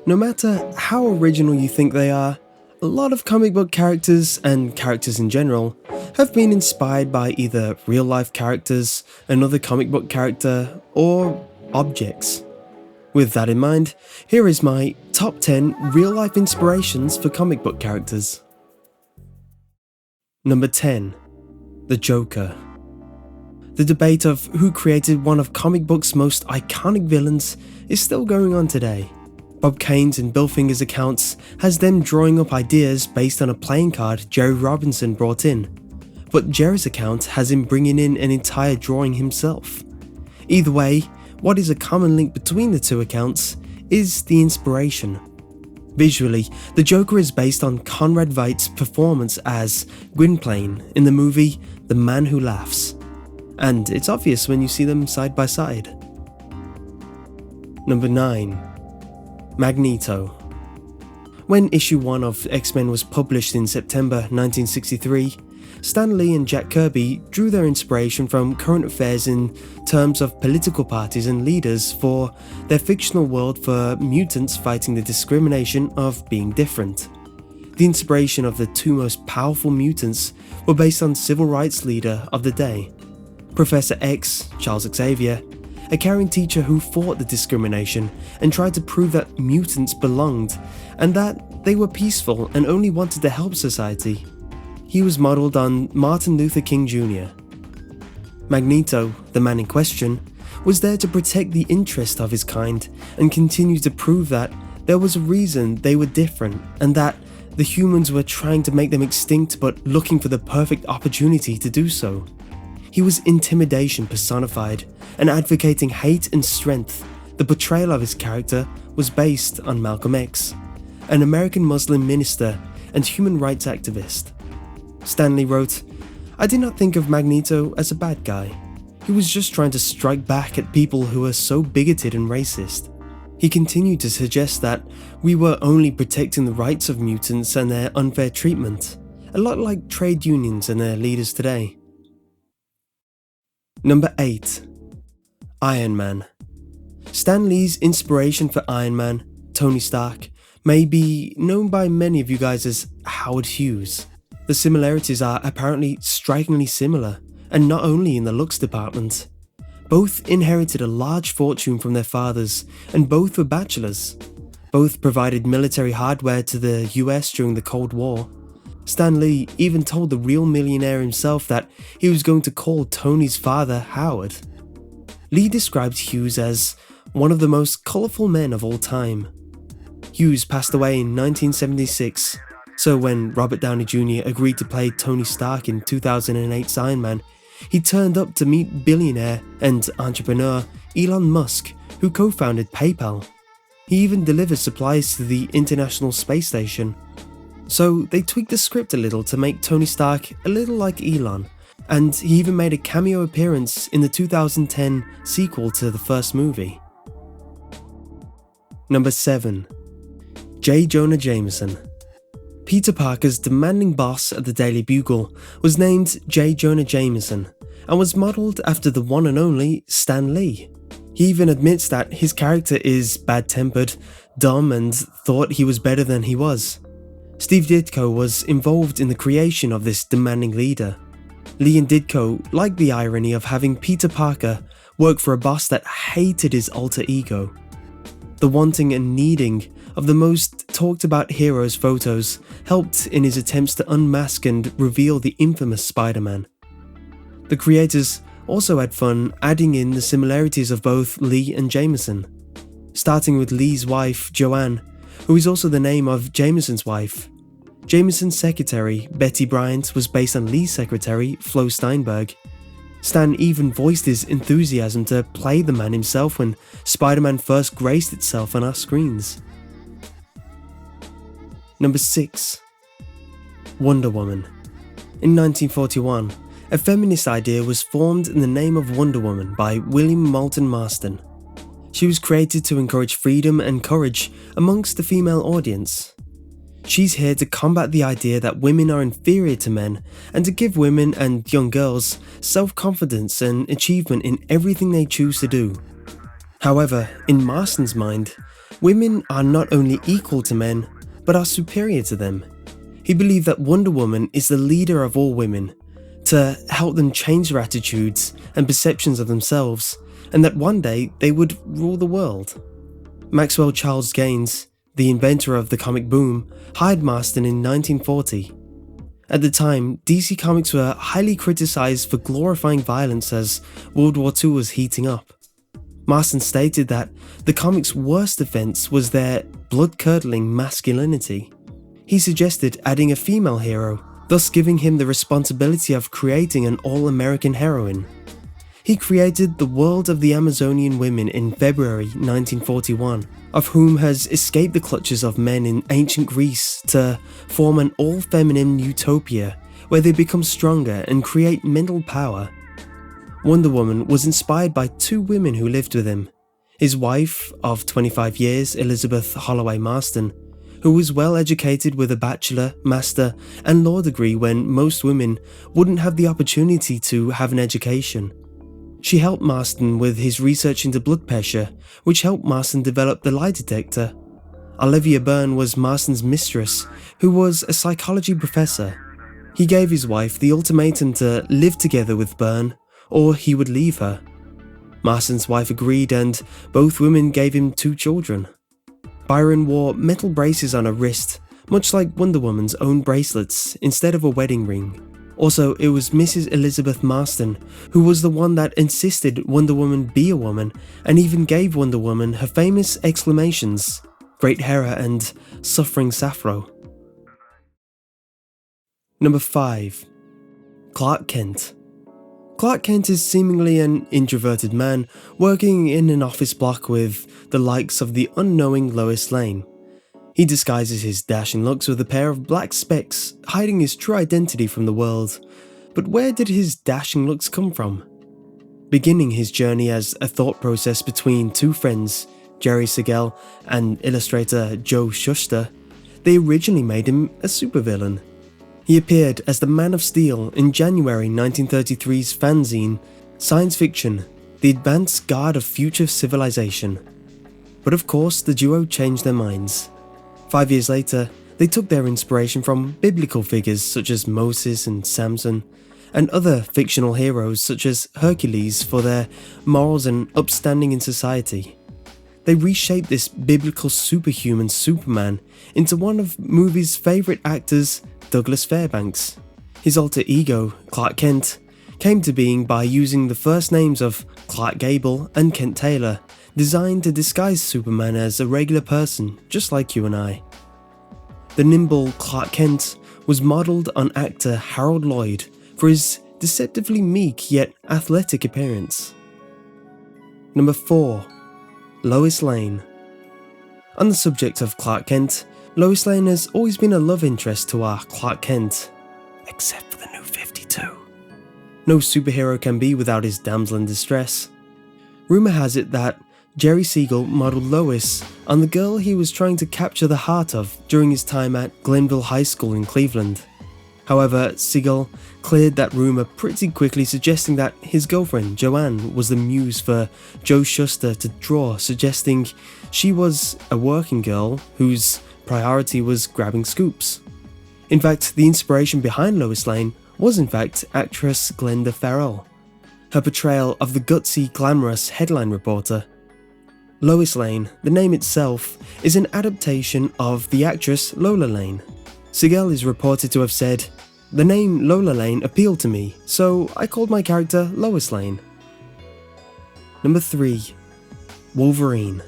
No matter how original you think they are, a lot of comic book characters, and characters in general, have been inspired by either real-life characters, another comic book character, or objects. With that in mind, here is my top 10 real-life inspirations for comic book characters. Number 10. The Joker. The debate of who created one of comic books' most iconic villains is still going on today. Bob Kane's and Bill Finger's accounts has them drawing up ideas based on a playing card Jerry Robinson brought in, but Jerry's account has him bringing in an entire drawing himself. Either way, what is a common link between the two accounts is the inspiration. Visually, the Joker is based on Conrad Veidt's performance as Gwynplaine in the movie The Man Who Laughs, and it's obvious when you see them side by side. Number 9. Magneto. When issue 1 of X-Men was published in September 1963, Stan Lee and Jack Kirby drew their inspiration from current affairs in terms of political parties and leaders for their fictional world for mutants fighting the discrimination of being different. The inspiration of the two most powerful mutants were based on civil rights leader of the day, Professor X, Charles Xavier, a caring teacher who fought the discrimination and tried to prove that mutants belonged and that they were peaceful and only wanted to help society. He was modelled on Martin Luther King Jr. Magneto, the man in question, was there to protect the interest of his kind and continue to prove that there was a reason they were different and that the humans were trying to make them extinct but looking for the perfect opportunity to do so. He was intimidation personified and advocating hate and strength. The portrayal of his character was based on Malcolm X, an American Muslim minister and human rights activist. Stan Lee wrote, "I did not think of Magneto as a bad guy. He was just trying to strike back at people who are so bigoted and racist." He continued to suggest that we were only protecting the rights of mutants and their unfair treatment, a lot like trade unions and their leaders today. Number 8. Iron Man. Stan Lee's inspiration for Iron Man, Tony Stark, may be known by many of you guys as Howard Hughes. The similarities are apparently strikingly similar, and not only in the looks department. Both inherited a large fortune from their fathers, and both were bachelors. Both provided military hardware to the US during the Cold War. Stan Lee even told the real millionaire himself that he was going to call Tony's father Howard. Lee described Hughes as one of the most colourful men of all time. Hughes passed away in 1976, so when Robert Downey Jr. agreed to play Tony Stark in 2008's Iron Man, he turned up to meet billionaire and entrepreneur Elon Musk, who co-founded PayPal. He even delivered supplies to the International Space Station. So they tweaked the script a little to make Tony Stark a little like Elon, and he even made a cameo appearance in the 2010 sequel to the first movie. Number 7. J. Jonah Jameson. Peter Parker's demanding boss at the Daily Bugle was named J. Jonah Jameson and was modelled after the one and only Stan Lee. He even admits that his character is bad-tempered, dumb, and thought he was better than he was. Steve Ditko was involved in the creation of this demanding leader. Lee and Ditko liked the irony of having Peter Parker work for a boss that hated his alter ego. The wanting and needing of the most talked about heroes' photos helped in his attempts to unmask and reveal the infamous Spider-Man. The creators also had fun adding in the similarities of both Lee and Jameson, starting with Lee's wife Joanne, who is also the name of Jameson's wife. Jameson's secretary, Betty Bryant, was based on Lee's secretary, Flo Steinberg. Stan even voiced his enthusiasm to play the man himself when Spider-Man first graced itself on our screens. Number 6. Wonder Woman. In 1941, a feminist idea was formed in the name of Wonder Woman by William Moulton Marston. She was created to encourage freedom and courage amongst the female audience. She's here to combat the idea that women are inferior to men and to give women and young girls self-confidence and achievement in everything they choose to do. However, in Marston's mind, Women are not only equal to men, but are superior to them. He believed that Wonder Woman is the leader of all women, to help them change their attitudes and perceptions of themselves, and that one day they would rule the world. Maxwell Charles Gaines, the inventor of the comic boom, hired Marston in 1940. At the time, DC Comics were highly criticized for glorifying violence as World War II was heating up. Marston stated that the comics' worst offense was their blood-curdling masculinity. He suggested adding a female hero, thus giving him the responsibility of creating an all-American heroine. He created the world of the Amazonian women in February 1941, of whom has escaped the clutches of men in ancient Greece to form an all-feminine utopia where they become stronger and create mental power. Wonder Woman was inspired by two women who lived with him. His wife of 25 years, Elizabeth Holloway Marston, who was well educated with a bachelor, master, and law degree when most women wouldn't have the opportunity to have an education. She helped Marston with his research into blood pressure, which helped Marston develop the lie detector. Olivia Byrne was Marston's mistress, who was a psychology professor. He gave his wife the ultimatum to live together with Byrne, or he would leave her. Marston's wife agreed, and both women gave him 2 children. Byron wore metal braces on her wrist, much like Wonder Woman's own bracelets, instead of a wedding ring. Also, it was Mrs. Elizabeth Marston who was the one that insisted Wonder Woman be a woman, and even gave Wonder Woman her famous exclamations, "Great Hera" and "Suffering Sappho." Number 5. Clark Kent. Clark Kent is seemingly an introverted man working in an office block with the likes of the unknowing Lois Lane. He disguises his dashing looks with a pair of black specs, hiding his true identity from the world. But where did his dashing looks come from? Beginning his journey as a thought process between 2 friends, Jerry Siegel and illustrator Joe Shuster, they originally made him a supervillain. He appeared as the Man of Steel in January 1933's fanzine, Science Fiction, The Advanced Guard of Future Civilization. But of course, the duo changed their minds. 5 years later, they took their inspiration from biblical figures such as Moses and Samson, and other fictional heroes such as Hercules for their morals and upstanding in society. They reshaped this biblical superhuman Superman into one of movies' favourite actors, Douglas Fairbanks. His alter ego, Clark Kent, came to being by using the first names of Clark Gable and Kent Taylor, designed to disguise Superman as a regular person just like you and I. The nimble Clark Kent was modelled on actor Harold Lloyd for his deceptively meek yet athletic appearance. Number 4. Lois Lane. On the subject of Clark Kent, Lois Lane has always been a love interest to our Clark Kent, except for the New 52. No superhero can be without his damsel in distress. Rumour has it that Jerry Siegel modelled Lois on the girl he was trying to capture the heart of during his time at Glenville High School in Cleveland. However, Siegel cleared that rumour pretty quickly, suggesting that his girlfriend Joanne was the muse for Joe Shuster to draw, suggesting she was a working girl whose priority was grabbing scoops. In fact, the inspiration behind Lois Lane was in fact actress Glenda Farrell. Her portrayal of the gutsy, glamorous headline reporter. Lois Lane, the name itself, is an adaptation of the actress Lola Lane. Siegel is reported to have said, "The name Lola Lane appealed to me, so I called my character Lois Lane." Number 3. Wolverine.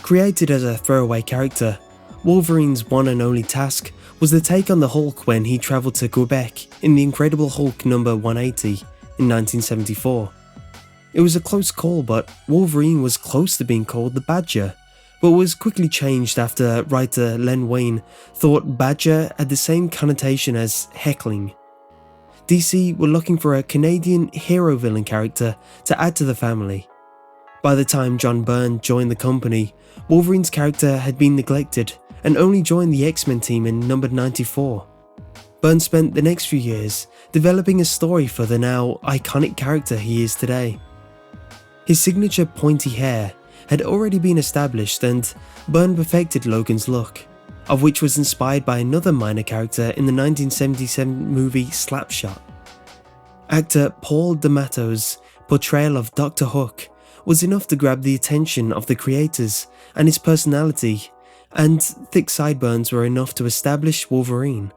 Created as a throwaway character, Wolverine's one and only task was the take on the Hulk when he travelled to Quebec in The Incredible Hulk number 180 in 1974. It was a close call, but Wolverine was close to being called the Badger, but was quickly changed after writer Len Wein thought Badger had the same connotation as heckling. DC were looking for a Canadian hero-villain character to add to the family. By the time John Byrne joined the company, Wolverine's character had been neglected and only joined the X-Men team in number 94. Byrne spent the next few years developing a story for the now iconic character he is today. His signature pointy hair had already been established, and Byrne perfected Logan's look, of which was inspired by another minor character in the 1977 movie Slapshot. Actor Paul D'Amato's portrayal of Dr. Hook was enough to grab the attention of the creators, and his personality and thick sideburns were enough to establish Wolverine.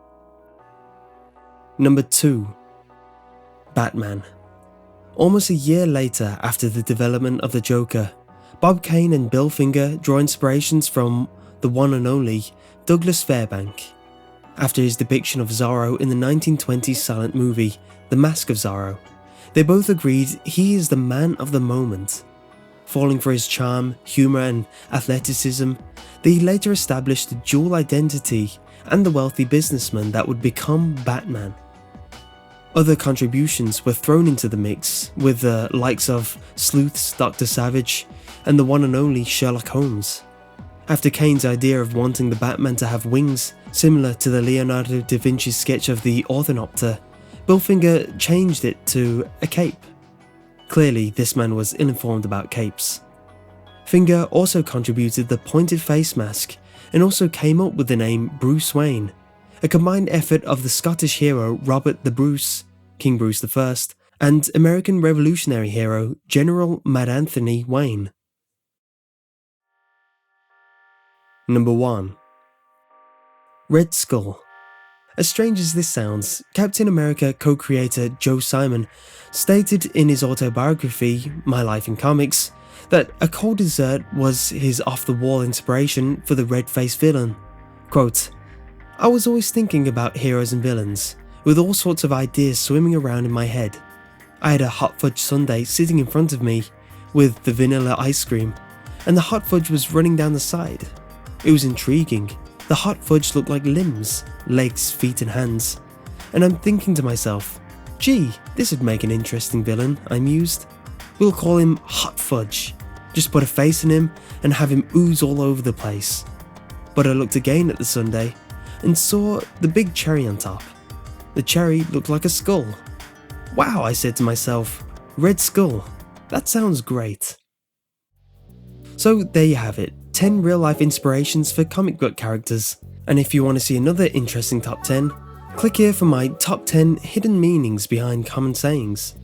Number 2. Batman. Almost a year later, after the development of the Joker, Bob Kane and Bill Finger draw inspirations from the one and only Douglas Fairbank. After his depiction of Zorro in the 1920s silent movie The Mask of Zorro, they both agreed he is the man of the moment. Falling for his charm, humour and athleticism, they later established a dual identity and the wealthy businessman that would become Batman. Other contributions were thrown into the mix, with the likes of Sleuth's Dr. Savage and the one and only Sherlock Holmes. After Kane's idea of wanting the Batman to have wings, similar to the Leonardo da Vinci sketch of the Orthonopter, Bill Finger changed it to a cape. Clearly, this man was ill-informed about capes. Finger also contributed the pointed face mask and also came up with the name Bruce Wayne, a combined effort of the Scottish hero Robert the Bruce, King Bruce I, and American Revolutionary hero General Mad Anthony Wayne. Number 1. Red Skull. As strange as this sounds, Captain America co-creator Joe Simon stated in his autobiography, My Life in Comics, that a cold dessert was his off-the-wall inspiration for the red-faced villain. Quote, "I was always thinking about heroes and villains, with all sorts of ideas swimming around in my head. I had a hot fudge sundae sitting in front of me, with the vanilla ice cream, and the hot fudge was running down the side. It was intriguing. The hot fudge looked like limbs, legs, feet and hands. And I'm thinking to myself, gee, this would make an interesting villain, I mused. We'll call him Hot Fudge. Just put a face in him and have him ooze all over the place. But I looked again at the sundae and saw the big cherry on top. The cherry looked like a skull. Wow, I said to myself, Red Skull, that sounds great." So there you have it, 10 real-life inspirations for comic book characters. And if you want to see another interesting top 10, click here for my top 10 hidden meanings behind common sayings.